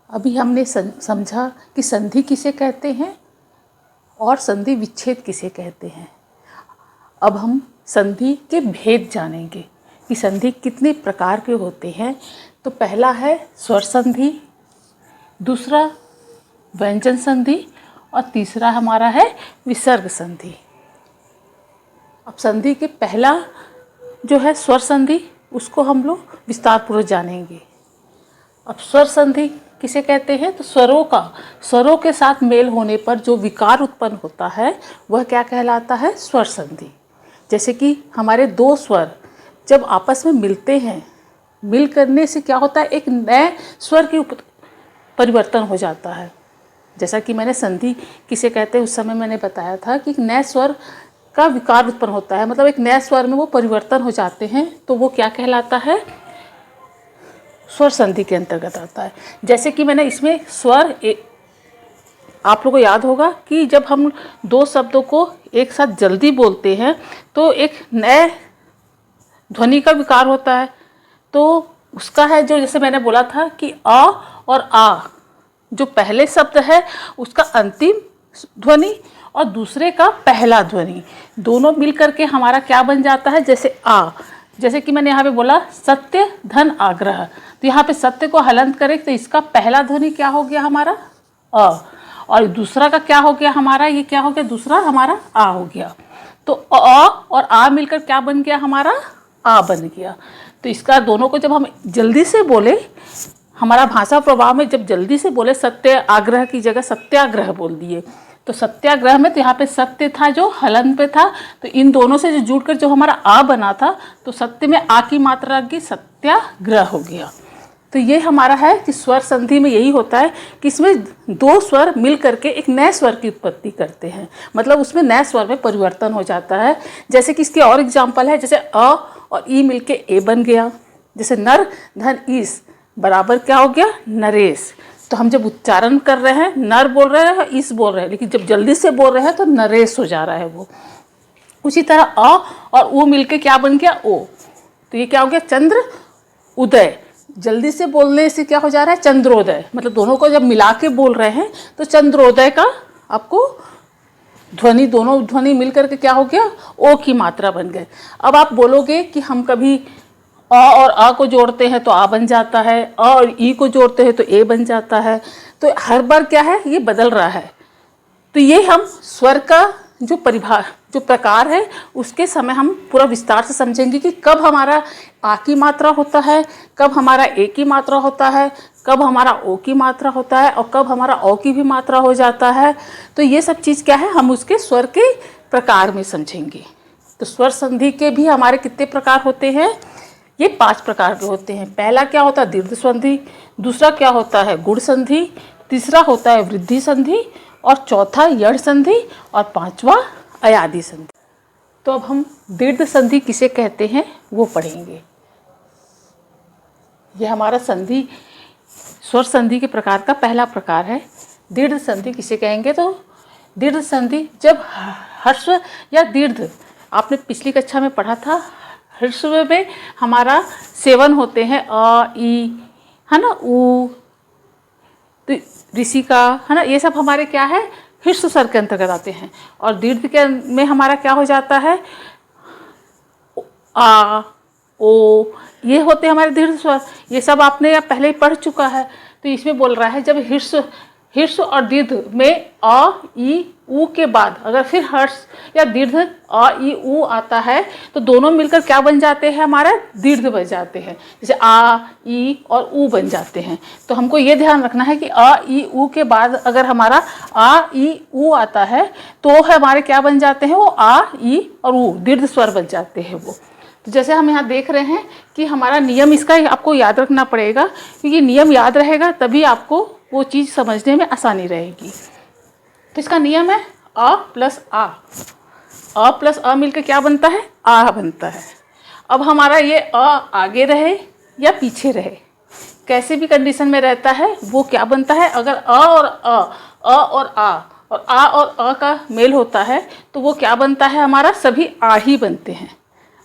अभी हमने समझा कि संधि किसे कहते हैं और संधि विच्छेद किसे कहते हैं। अब हम संधि के भेद जानेंगे कि संधि कितने प्रकार के होते हैं। तो पहला है स्वर संधि, दूसरा व्यंजन संधि और तीसरा हमारा है विसर्ग संधि। अब संधि के पहला जो है स्वर संधि, उसको हम लोग विस्तार पूर्वक जानेंगे। अब स्वर संधि किसे कहते हैं? तो स्वरों के साथ मेल होने पर जो विकार उत्पन्न होता है वह क्या कहलाता है? स्वर संधि। जैसे कि हमारे दो स्वर जब आपस में मिलते हैं, मिल करने से क्या होता है? एक नए स्वर की परिवर्तन हो जाता है। जैसा कि मैंने संधि किसे कहते हैं उस समय मैंने बताया था कि एक नए स्वर का विकार उत्पन्न होता है, मतलब एक नए स्वर में वो परिवर्तन हो जाते हैं, तो वो क्या कहलाता है? स्वर संधि के अंतर्गत आता है। जैसे कि मैंने इसमें आप लोगों को याद होगा कि जब हम दो शब्दों को एक साथ जल्दी बोलते हैं तो एक नए ध्वनि का विकार होता है। तो उसका है जो, जैसे मैंने बोला था कि अ और आ, जो पहले शब्द है उसका अंतिम ध्वनि और दूसरे का पहला ध्वनि, दोनों मिल करके हमारा क्या बन जाता है? जैसे आ, जैसे कि मैंने यहाँ पे बोला सत्य धन आग्रह, तो यहाँ पे सत्य को हलंत करें तो इसका पहला ध्वनि क्या हो गया? हमारा अ, और दूसरा का क्या हो गया? हमारा ये क्या हो गया? दूसरा हमारा आ हो गया। तो अ और आ मिलकर क्या बन गया? हमारा आ बन गया। तो इसका दोनों को जब हम जल्दी से बोले, हमारा भाषा प्रभाव में जब जल्दी से बोले, सत्य आग्रह की जगह सत्याग्रह बोल दिए, तो सत्याग्रह में तो यहाँ पे सत्य था जो हलन पे था, तो इन दोनों से जो जुड़कर जो हमारा आ बना था, तो सत्य में आ की मात्रा की सत्याग्रह हो गया। तो ये हमारा है कि स्वर संधि में यही होता है कि इसमें दो स्वर मिल करके एक नए स्वर की उत्पत्ति करते हैं, मतलब उसमें नए स्वर में परिवर्तन हो जाता है। जैसे कि इसके और एग्जाम्पल है, जैसे अ और ई मिलके ए बन गया। जैसे नर धन ईस बराबर क्या हो गया? नरेश। तो हम जब उच्चारण कर रहे हैं, नर बोल रहे हैं, ईस बोल रहे हैं, लेकिन जब जल्दी से बोल रहे हैं तो नरेश हो जा रहा है वो। उसी तरह अ और ऊ मिलके क्या बन गया? ओ। तो ये क्या हो गया? चंद्र उदय। जल्दी से बोलने से क्या हो जा रहा है? चंद्रोदय। मतलब दोनों को जब मिला के बोल रहे हैं तो चंद्रोदय का आपको ध्वनि, दोनों ध्वनि मिलकर के क्या हो गया? ओ की मात्रा बन गए। अब आप बोलोगे कि हम कभी अ और आ को जोड़ते हैं तो आ बन जाता है, अ और ई को जोड़ते हैं तो ए बन जाता है। तो हर बार क्या है? ये बदल रहा है। तो ये हम स्वर का जो प्रकार है उसके समय हम पूरा विस्तार से समझेंगे कि कब हमारा आ की मात्रा होता है, कब हमारा ए की मात्रा होता है, कब हमारा ओ की मात्रा होता है और कब हमारा ओ की भी मात्रा हो जाता है। तो ये सब चीज़ क्या है? हम उसके स्वर के प्रकार में समझेंगे। तो स्वर संधि के भी हमारे कितने प्रकार होते हैं? ये 5 प्रकार के होते हैं। पहला क्या होता है? दीर्घ संधि, दूसरा क्या होता है? गुण संधि, तीसरा होता है वृद्धि संधि और चौथा यड़ संधि और पांचवा अयादि संधि। तो अब हम दीर्घ संधि किसे कहते हैं वो पढ़ेंगे। यह हमारा संधि स्वर संधि के प्रकार का पहला प्रकार है। दीर्घ संधि किसे कहेंगे? तो दीर्घ संधि जब ह्रस्व या दीर्घ, आपने पिछली कक्षा में पढ़ा था, ह्रस्व में हमारा 7 होते हैं, अ ई है ना, ऊ, तो ऋषि का है ना, ये सब हमारे क्या है? ह्रस्व स्वर के अंतर्गत आते हैं। और दीर्घ के में हमारा क्या हो जाता है? आ, ओ, ये होते हैं हमारे दीर्घ स्वर। ये सब आपने पहले ही पढ़ चुका है। तो इसमें बोल रहा है जब ह्रस्व और दीर्घ में अ ई ऊ के बाद अगर फिर हर्ष या दीर्घ अ ई ऊ आता है तो दोनों मिलकर क्या बन जाते हैं? हमारा दीर्घ बन जाते हैं। जैसे आ, ई और ऊ बन जाते हैं। तो हमको ये ध्यान रखना है कि अ ई ऊ के बाद अगर हमारा आ ई ऊ आता है तो हमारे क्या बन जाते हैं? वो आ ई और ऊ दीर्घ स्वर बन जाते हैं वो। तो जैसे हम यहाँ देख रहे हैं कि हमारा नियम, इसका आपको याद रखना पड़ेगा, क्योंकि नियम याद रहेगा तभी आपको वो चीज़ समझने में आसानी रहेगी। तो इसका नियम है अ प्लस आ, अ प्लस अ मिलकर क्या बनता है? आ बनता है। अब हमारा ये अ आगे रहे या पीछे रहे, कैसे भी कंडीशन में रहता है वो क्या बनता है? अगर अ और आ और अ का मेल होता है तो वो क्या बनता है? हमारा सभी आ ही बनते हैं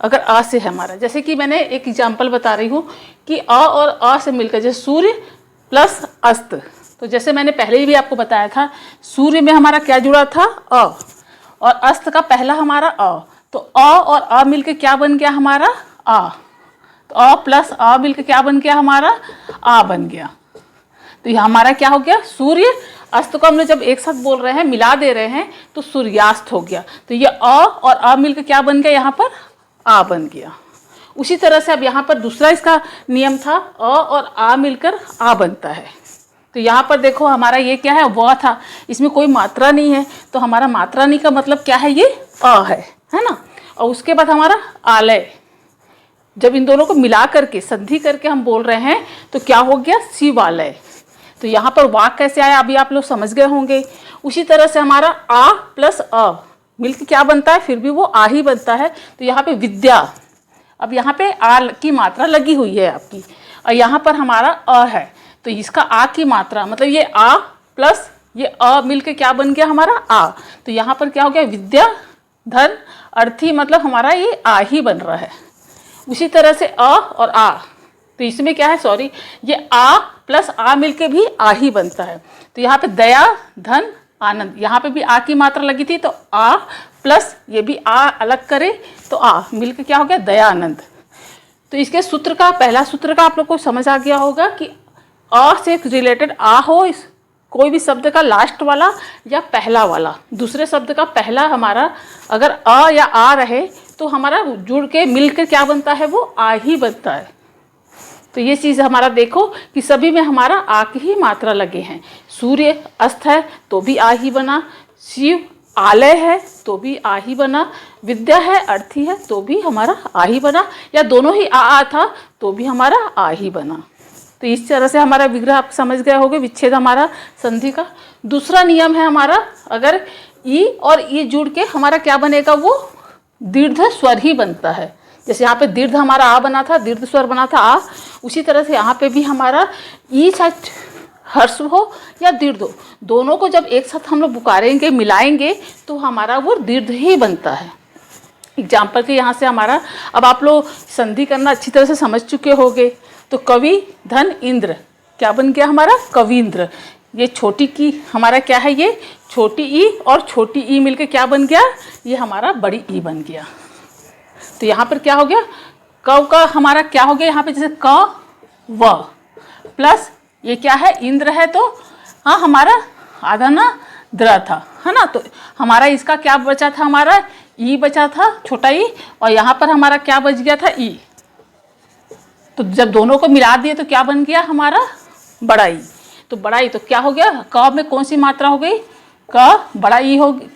अगर अ से है हमारा। जैसे कि मैंने एक एग्जाम्पल बता रही हूँ कि अ और अ से मिलकर, जैसे सूर्य प्लस अस्त। तो जैसे मैंने पहले ही भी आपको बताया था, सूर्य में हमारा क्या जुड़ा था, अ, और अस्त का पहला हमारा अ, तो अ और अ मिलके क्या बन गया हमारा, आ। तो अ प्लस अ मिलके क्या बन गया हमारा, आ बन गया। तो यह हमारा क्या हो गया, सूर्य अस्त को हम लोग जब एक साथ बोल रहे हैं, मिला दे रहे हैं, तो सूर्यास्त हो गया। तो ये अ और अ मिलकर क्या बन गया, यहाँ पर आ बन गया। उसी तरह से अब यहाँ पर दूसरा इसका नियम था, अ और आ मिलकर आ बनता है। तो यहाँ पर देखो हमारा ये क्या है, व था, इसमें कोई मात्रा नहीं है, तो हमारा मात्रा नहीं का मतलब क्या है, ये अ है ना। और उसके बाद हमारा आलय, जब इन दोनों को मिला करके संधि करके हम बोल रहे हैं तो क्या हो गया, शिवालय। तो यहाँ पर वाक कैसे आया अभी आप लोग समझ गए होंगे। उसी तरह से हमारा आ प्लस अ मिलकर क्या बनता है, फिर भी वो आ ही बनता है। तो यहाँ पे विद्या, अब यहाँ पे आ की मात्रा लगी हुई है आपकी, और यहाँ पर हमारा अ है, तो इसका आ की मात्रा मतलब ये आ प्लस ये अ मिलके क्या बन गया हमारा आ। तो यहाँ पर क्या हो गया, विद्या धन अर्थी, मतलब हमारा ये आ ही बन रहा है। उसी तरह से अ और आ, तो इसमें क्या है, सॉरी, ये आ प्लस आ मिलके भी आ ही बनता है। तो यहाँ पे दया धन आनंद, यहाँ पे भी आ की मात्रा लगी थी, तो आ प्लस ये भी आ अलग करे तो आ मिलके क्या हो गया, दया आनंद। तो इसके सूत्र का, पहला सूत्र का आप लोग को समझ आ गया होगा कि अ से रिलेटेड आ हो, इस कोई भी शब्द का लास्ट वाला या पहला वाला, दूसरे शब्द का पहला हमारा अगर अ या आ रहे तो हमारा जुड़ के मिलकर क्या बनता है, वो आ ही बनता है। तो ये चीज़ हमारा देखो कि सभी में हमारा आ की ही मात्रा लगे हैं। सूर्य अस्त है तो भी आ ही बना, शिव आलय है तो भी आ ही बना, विद्या है अर्थी है तो भी हमारा आ ही बना, या दोनों ही आ था तो भी हमारा आ ही बना। तो इस तरह से हमारा विग्रह आप समझ गए होंगे, विच्छेद हमारा संधि का। दूसरा नियम है हमारा, अगर ई और ई जुड़ के हमारा क्या बनेगा, वो दीर्घ स्वर ही बनता है। जैसे यहाँ पे दीर्घ हमारा आ बना था, दीर्घ स्वर बना था आ, उसी तरह से यहाँ पे भी हमारा ई चाहे हर्ष हो या दीर्घ हो, दोनों को जब एक साथ हम लोग पुकारेंगे मिलाएंगे तो हमारा वो दीर्घ ही बनता है। एग्जाम्पल के यहाँ से हमारा, अब आप लोग संधि करना अच्छी तरह से समझ चुके होंगे। तो कवि धन इंद्र क्या बन गया हमारा, कविंद्र। ये छोटी की हमारा क्या है, ये छोटी ई और छोटी ई मिलके क्या बन गया, ये हमारा बड़ी ई बन गया। तो यहाँ पर क्या हो गया, क का हमारा क्या हो गया, यहाँ पे जैसे क व प्लस ये क्या है, इंद्र है, तो हाँ हमारा आधा ना द्र था, है ना। तो हमारा इसका क्या बचा था, हमारा ई बचा था छोटा ई, और यहाँ पर हमारा क्या बच गया था, ई। तो जब दोनों को मिला दिए तो क्या बन गया हमारा, बड़ा ई। तो बड़ा ई तो क्या हो गया, क में कौन सी मात्रा हो गई, क बड़ा ई हो गई,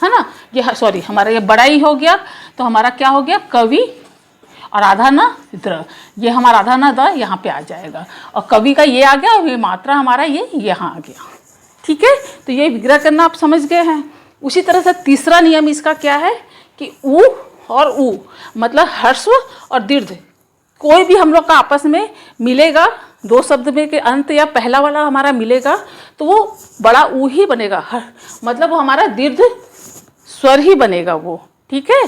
है ना। ये सॉरी हमारा ये बड़ा ई हो गया, तो हमारा क्या हो गया, कवि और आधा ना द्र, ये हमारा आधा ना द यहाँ पे आ जाएगा, और कवि का ये आ गया, और ये मात्रा हमारा ये यहाँ आ गया। ठीक है, तो ये विग्रह करना आप समझ गए हैं। उसी तरह से तीसरा नियम इसका क्या है कि उ और उ मतलब ह्रस्व और दीर्घ, कोई भी हम लोग का आपस में मिलेगा, दो शब्द में के अंत या पहला वाला हमारा मिलेगा तो वो बड़ा ऊ ही बनेगा, मतलब वो हमारा दीर्घ स्वर ही बनेगा वो। ठीक है,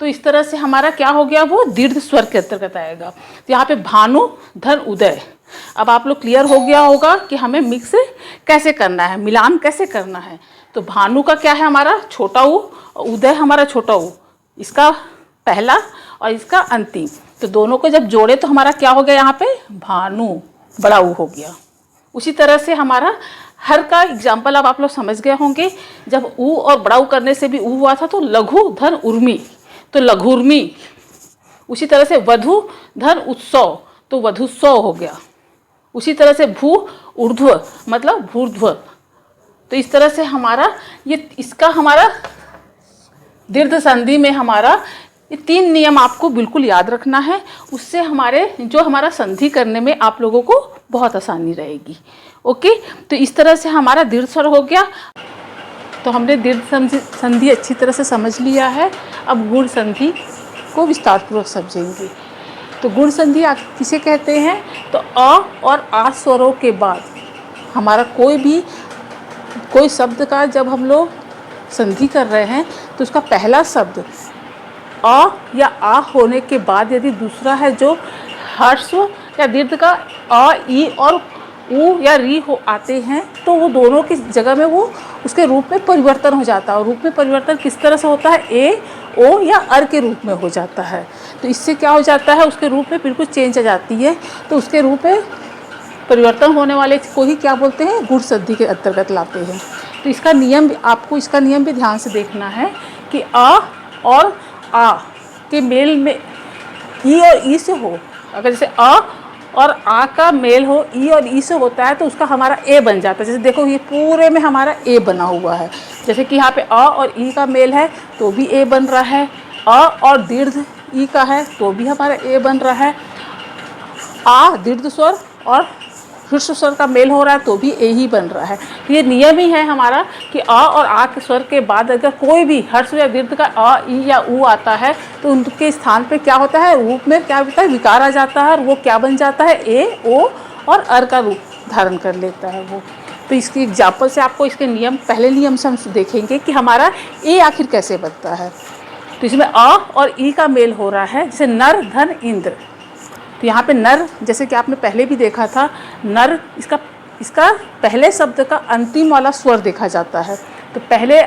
तो इस तरह से हमारा क्या हो गया, वो दीर्घ स्वर के अंतर्गत आएगा। तो यहाँ पे भानु धन उदय, अब आप लोग क्लियर हो गया होगा कि हमें मिक्स कैसे करना है, मिलान कैसे करना है। तो भानु का क्या है हमारा छोटा ऊ, और उदय हमारा छोटा ऊ, इसका पहला और इसका अंतिम, तो दोनों को जब जोड़े तो हमारा क्या हो गया, यहाँ पे भानु बड़ा ऊ हो गया। उसी तरह से हमारा हर का एग्जाम्पल अब आप लोग समझ गए होंगे। जब ऊ और बड़ा ऊ करने से भी ऊ हुआ था, तो लघु धन उर्मी, तो लघुर्मी। उसी तरह से वधु धन उत्सव, तो वधुस्व हो गया। उसी तरह से भू ऊर्ध्व मतलब भूर्ध्व। तो इस तरह से हमारा ये इसका हमारा दीर्घ संधि में हमारा ये तीन नियम आपको बिल्कुल याद रखना है, उससे हमारे जो हमारा संधि करने में आप लोगों को बहुत आसानी रहेगी। ओके, तो इस तरह से हमारा दीर्घ स्वर हो गया। तो हमने दीर्घ संधि अच्छी तरह से समझ लिया है। अब गुण संधि को विस्तारपूर्वक समझेंगे। तो गुण संधि आप किसे कहते हैं, तो अ और आ स्वरों के बाद हमारा कोई शब्द का जब हम लोग संधि कर रहे हैं तो उसका पहला शब्द अ या आ होने के बाद यदि दूसरा है जो ह्रस्व या दीर्घ का अ, ई और ऊ या री हो आते हैं तो वो दोनों की जगह में वो उसके रूप में परिवर्तन हो जाता है। और रूप में परिवर्तन किस तरह से होता है, ए, ओ या अर के रूप में हो जाता है। तो इससे क्या हो जाता है, उसके रूप में बिल्कुल चेंज आ जाती है। तो उसके रूप में परिवर्तन होने वाले को ही क्या बोलते हैं, गुण संधि के अंतर्गत लाते हैं। तो इसका नियम, आपको इसका नियम भी ध्यान से देखना है कि अ और आ के मेल में ई और ई से हो। अगर जैसे अ और आ का मेल हो ई और ई से होता है तो उसका हमारा ए बन जाता है। जैसे देखो ये पूरे में हमारा ए बना हुआ है। जैसे कि यहाँ पे अ और ई का मेल है तो भी ए बन रहा है। अ और दीर्घ ई का है तो भी हमारा ए बन रहा है। आ दीर्घ स्वर और ह्रस्व स्वर का मेल हो रहा है तो भी ए ही बन रहा है। ये नियम ही है हमारा कि अ और आ के स्वर के बाद अगर कोई भी ह्रस्व या दीर्घ का अ, ई या ऊ आता है तो उनके स्थान पे क्या होता है, रूप में क्या होता है, विकार आ जाता है और वो क्या बन जाता है, ए, ओ और अर का रूप धारण कर लेता है वो। तो इसकी एग्जाम्पल से आपको इसके नियम, पहले नियम से हम देखेंगे कि हमारा ए आखिर कैसे बनता है। तो इसमें अ और ई का मेल हो रहा है, जैसे नर, धन, इंद्र। तो यहाँ पे नर, जैसे कि आपने पहले भी देखा था, नर इसका पहले शब्द का अंतिम वाला स्वर देखा जाता है। तो पहले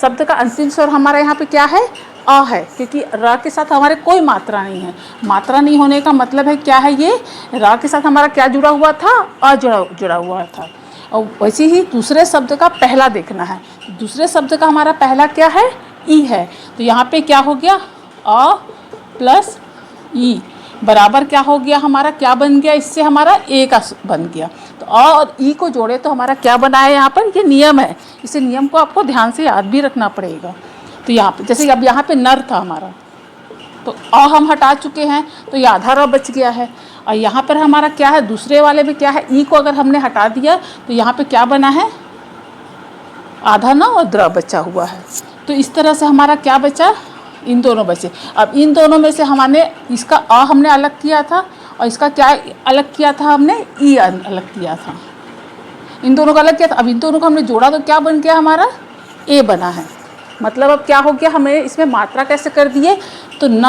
शब्द का अंतिम स्वर हमारा यहाँ पे क्या है, अ है, क्योंकि र के साथ हमारे कोई मात्रा नहीं है। मात्रा नहीं होने का मतलब है क्या है, ये र के साथ हमारा क्या जुड़ा हुआ था, अ जुड़ा हुआ था। और वैसे ही दूसरे शब्द का पहला देखना है। दूसरे शब्द का हमारा पहला क्या है, ई है। तो यहाँ पे क्या हो गया, अ प्लस ई बराबर क्या हो गया, हमारा क्या बन गया, इससे हमारा ए का बन गया। तो अ और ई को जोड़े तो हमारा क्या बना है, यहाँ पर ये नियम है। इस नियम को आपको ध्यान से याद भी रखना पड़ेगा। तो यहाँ पे जैसे अब यहाँ पे नर था हमारा, तो अ हम हटा चुके हैं तो ये आधा र बच गया है। और यहाँ पर हमारा क्या है, दूसरे वाले में क्या है, ई को अगर हमने हटा दिया तो यहाँ पे क्या बना है, आधा न और द्र बचा हुआ है। तो इस तरह से हमारा क्या बचा, इन दोनों बचे। अब इन दोनों में से हमने इसका अ हमने अलग किया था और इसका क्या अलग किया था, हमने ई अलग किया था। इन दोनों का अलग किया था। अब इन दोनों को हमने जोड़ा तो क्या बन गया, हमारा ए बना है। मतलब अब क्या हो गया, हमें इसमें मात्रा कैसे कर दिए, तो न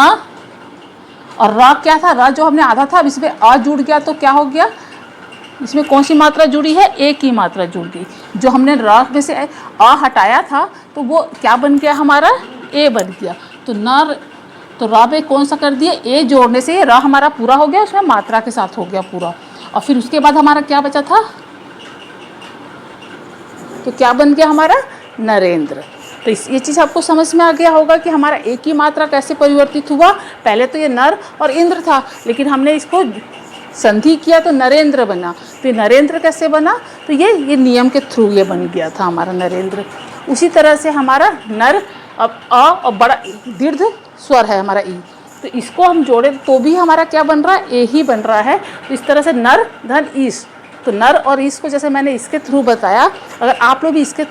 और र क्या था, र जो हमने आधा था, अब इसमें अ जुड़ गया तो क्या हो गया, इसमें कौन सी मात्रा जुड़ी है, ए की मात्रा जुड़ गई। जो हमने र में से अ हटाया था तो वो क्या बन गया, हमारा ए बन गया। तो न, तो र में कौन सा कर दिया, ए जोड़ने से ये र हमारा पूरा हो गया, उसमें मात्रा के साथ हो गया पूरा। और फिर उसके बाद हमारा क्या बचा था, तो क्या बन गया हमारा, नरेंद्र। तो ये चीज़ आपको समझ में आ गया होगा कि हमारा एक ही मात्रा कैसे परिवर्तित हुआ। पहले तो ये नर और इंद्र था, लेकिन हमने इसको संधि किया तो नरेंद्र बना। तो ये नरेंद्र कैसे बना, तो ये नियम के थ्रू ये बन गया था हमारा नरेंद्र। उसी तरह से हमारा नर, अब अ और बड़ा दीर्घ स्वर है हमारा ई, तो इसको हम जोड़े तो भी हमारा क्या बन रहा है, ए ही बन रहा है। तो इस तरह से नर, धन, ईश। तो नर और ईश को जैसे मैंने इसके थ्रू बताया, अगर आप लोग भी इसके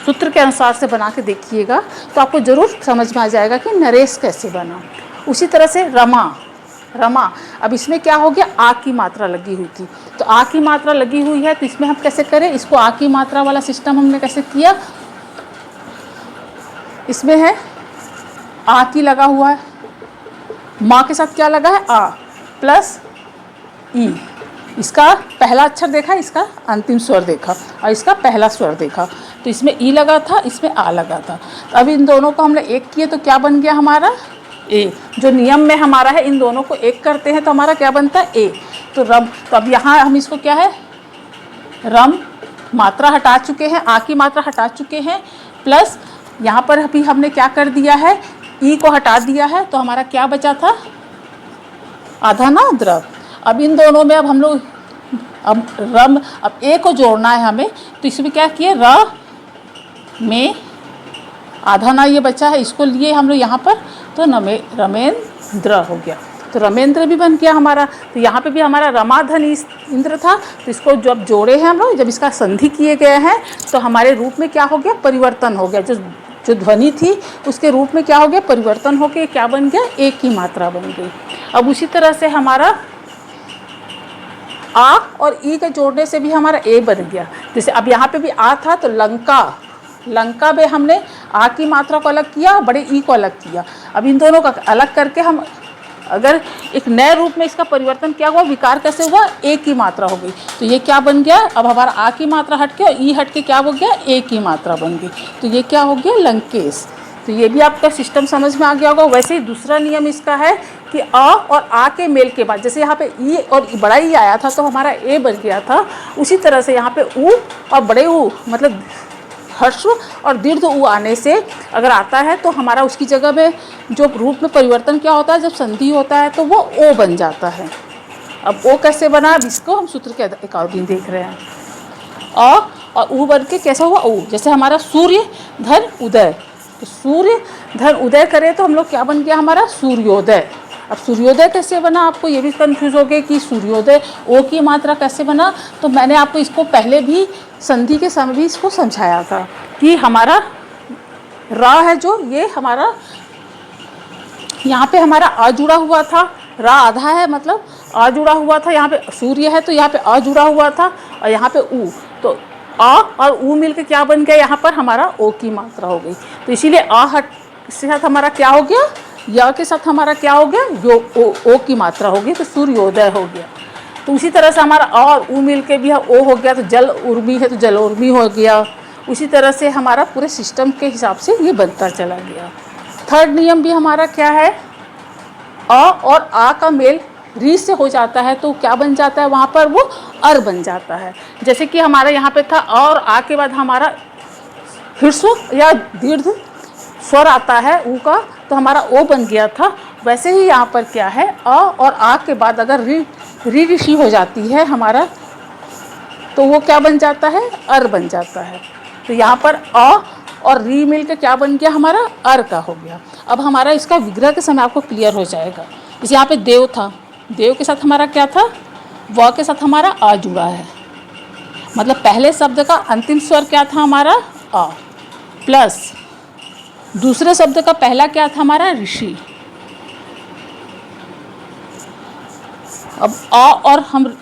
सूत्र के अनुसार से बना के देखिएगा तो आपको ज़रूर समझ में आ जाएगा कि नरेश कैसे बना। उसी तरह से रमा, रमा, अब इसमें क्या हो गया, आ की मात्रा लगी हुई थी। तो आ की मात्रा लगी हुई है तो इसमें हम कैसे करें, इसको आ की मात्रा वाला सिस्टम हमने कैसे किया, इसमें है आ की लगा हुआ है, माँ के साथ क्या लगा है, आ प्लस ई। इसका पहला अक्षर देखा, इसका अंतिम स्वर देखा और इसका पहला स्वर देखा। तो इसमें ई लगा था, इसमें आ लगा था। तो अब इन दोनों को हमने एक किए तो क्या बन गया हमारा, ए। जो नियम में हमारा है, इन दोनों को एक करते हैं तो हमारा क्या बनता है, ए। तो रम, तो अब यहाँ हम इसको क्या है, रम मात्रा हटा चुके हैं, आ की मात्रा हटा चुके हैं, प्लस यहाँ पर अभी हमने क्या कर दिया है, ई को हटा दिया है तो हमारा क्या बचा था, आधा ना द्रव। अब इन दोनों में अब हम लोग अब रम, अब ए को जोड़ना है हमें, तो इसमें क्या किए, र में आधा ना ये बचा है, इसको लिए हम लोग यहाँ पर, तो रमेंद्र हो गया। तो रमेंद्र भी बन गया हमारा। तो यहाँ पे भी हमारा रमाधन इंद्र था, तो इसको जब जोड़े हैं हम लोग, जब इसका संधि किए गए हैं तो हमारे रूप में क्या हो गया, परिवर्तन हो गया। जो ध्वनि थी उसके रूप में क्या हो गया, परिवर्तन हो गया, क्या बन गया, एक की मात्रा बन गई। अब उसी तरह से हमारा आ और ई के जोड़ने से भी हमारा ए बन गया। जैसे अब यहाँ पे भी आ था तो लंका, लंका में हमने आ की मात्रा को अलग किया, बड़े ई को अलग किया। अब इन दोनों का अलग करके हम अगर एक नए रूप में इसका परिवर्तन क्या हुआ, विकार कैसे हुआ, ए की मात्रा हो गई। तो ये क्या बन गया, अब हमारा आ की मात्रा हट के और ई हट के क्या हो गया, ए की मात्रा बन गई। तो ये क्या हो गया, लंकेश। तो ये भी आपका सिस्टम समझ में आ गया होगा। वैसे ही दूसरा नियम इसका है कि अ और आ के मेल के बाद, जैसे यहाँ पे ई और बड़ा ई आया था तो हमारा ए बन गया था, उसी तरह से यहाँ पे ऊ और बड़े ऊ मतलब हर्ष और दीर्घ ऊ आने से अगर आता है तो हमारा उसकी जगह में जो रूप में परिवर्तन क्या होता है, जब संधि होता है तो वो ओ बन जाता है। अब ओ कैसे बना, अब इसको हम सूत्र के अकॉर्डिंग देख रहे हैं। अ और ऊ बन के कैसा हुआ, ऊ। जैसे हमारा सूर्य धन उदय, तो सूर्य धन उदय करे तो हम लोग क्या बन गया, हमारा सूर्योदय। अब सूर्योदय कैसे बना, आपको ये भी कंफ्यूज हो गए कि सूर्योदय ओ की मात्रा कैसे बना। तो मैंने आपको इसको पहले भी संधि के समय भी इसको समझाया था कि हमारा रा है जो ये हमारा यहाँ पे हमारा आ जुड़ा हुआ था, रा आधा है मतलब आ जुड़ा हुआ था, यहाँ पे सूर्य है तो यहाँ पे आ जुड़ा हुआ था और यहाँ पे ऊ, तो आ और ऊ मिलकर क्या बन गया, यहाँ पर हमारा ओ की मात्रा हो गई। तो इसीलिए आ हट के साथ हमारा क्या हो गया, या के साथ हमारा क्या हो गया, यो ओ की मात्रा हो गई, तो सूर्योदय हो गया। तो उसी तरह से हमारा आ और ऊ मिल के भी ओ हो गया, तो जल उर्मी है तो जल उर्मी हो गया। उसी तरह से हमारा पूरे सिस्टम के हिसाब से ये बनता चला गया। थर्ड नियम भी हमारा क्या है, अ और आ का मेल री से हो जाता है तो क्या बन जाता है, वहाँ पर वो अर बन जाता है। जैसे कि हमारा यहाँ पे था अ और आ के बाद हमारा ह्रस्व या दीर्घ स्वर आता है ऊ का, तो हमारा ओ बन गया था। वैसे ही यहाँ पर क्या है, अ और आ के बाद अगर री ऋषि हो जाती है हमारा, तो वो क्या बन जाता है, अर बन जाता है। तो यहाँ पर अ और री मिल के क्या बन गया, हमारा अर का हो गया। अब हमारा इसका विग्रह के समय आपको क्लियर हो जाएगा। जैसे यहाँ पे देव था, देव के साथ हमारा क्या था, व के साथ हमारा आ जुड़ा है, मतलब पहले शब्द का अंतिम स्वर क्या था, हमारा आ, प्लस दूसरे शब्द का पहला क्या था, हमारा ऋषि। अब आ और हम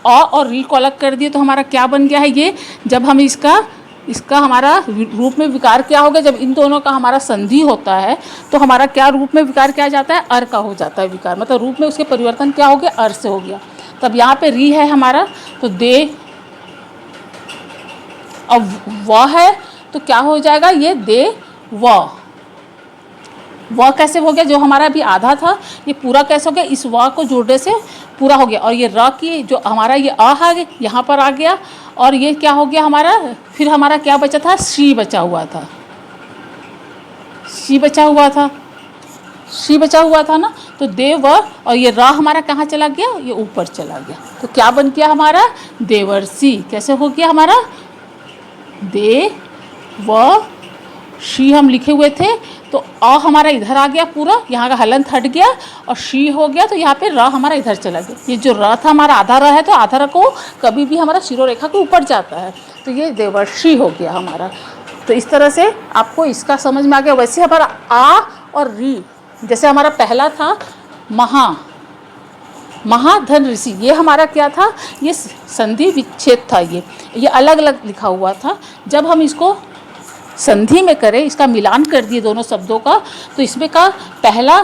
आ और री को अलग कर दिए तो हमारा क्या बन गया है, ये जब हम इसका हमारा रूप में विकार क्या होगा, जब इन दोनों का हमारा संधि होता है तो हमारा क्या रूप में विकार क्या जाता है, अर का हो जाता है विकार, मतलब रूप में उसके परिवर्तन क्या हो गया, अर से हो गया। तब यहाँ पे री है हमारा, तो दे, अब व है तो क्या हो जाएगा, ये दे व कैसे हो गया, जो हमारा अभी आधा था ये पूरा कैसे हो गया, इस व को जोड़ने से पूरा हो गया। और ये र की जो हमारा ये आ गया यहाँ पर आ गया, और ये क्या हो गया हमारा, फिर हमारा क्या बचा था, शी बचा हुआ था, शी बचा हुआ था ना। तो देव और ये रा हमारा कहाँ चला गया, ये ऊपर चला गया, तो क्या बन गया हमारा, देवर्षि। कैसे हो गया हमारा, दे व शी हम लिखे हुए थे, तो अ हमारा इधर आ गया पूरा, यहाँ का हलंत हट गया और शी हो गया, तो यहाँ पे र हमारा इधर चला गया। ये जो र था हमारा आधा र है, तो आधा र को कभी भी हमारा शिरोरेखा के ऊपर जाता है, तो ये देवर्षि हो गया हमारा। तो इस तरह से आपको इसका समझ में आ गया। वैसे हमारा आ और री, जैसे हमारा पहला था महाधन ऋषि, ये हमारा क्या था, ये संधि विच्छेद था, ये अलग अलग लिखा हुआ था। जब हम इसको संधि में करें, इसका मिलान कर दिए दोनों शब्दों का, तो इसमें का पहला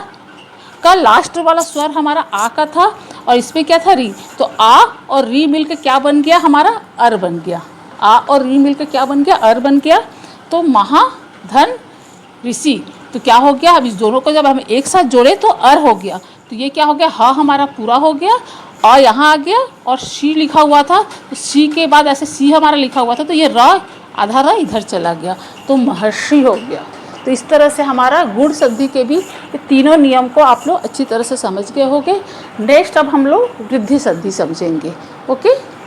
का लास्ट वाला स्वर हमारा आ का था और इसमें क्या था, री। तो आ और री मिलकर क्या बन गया, हमारा अर बन गया। आ और री मिलकर क्या बन गया, अर बन गया। तो महाधन ऋषि, तो क्या हो गया, अब इस दोनों को जब हम एक साथ जोड़े तो अर हो गया। तो ये क्या हो गया, हा हमारा पूरा हो गया, आ यहाँ आ गया और शी लिखा हुआ था, तो शी के बाद ऐसे सी हमारा लिखा हुआ था, तो ये र आधा र इधर चला गया, तो महर्षि हो गया। तो इस तरह से हमारा गुण संधि के भी ये तीनों नियम को आप लोग अच्छी तरह से समझ गए होंगे। नेक्स्ट अब हम लोग वृद्धि संधि समझेंगे। ओके।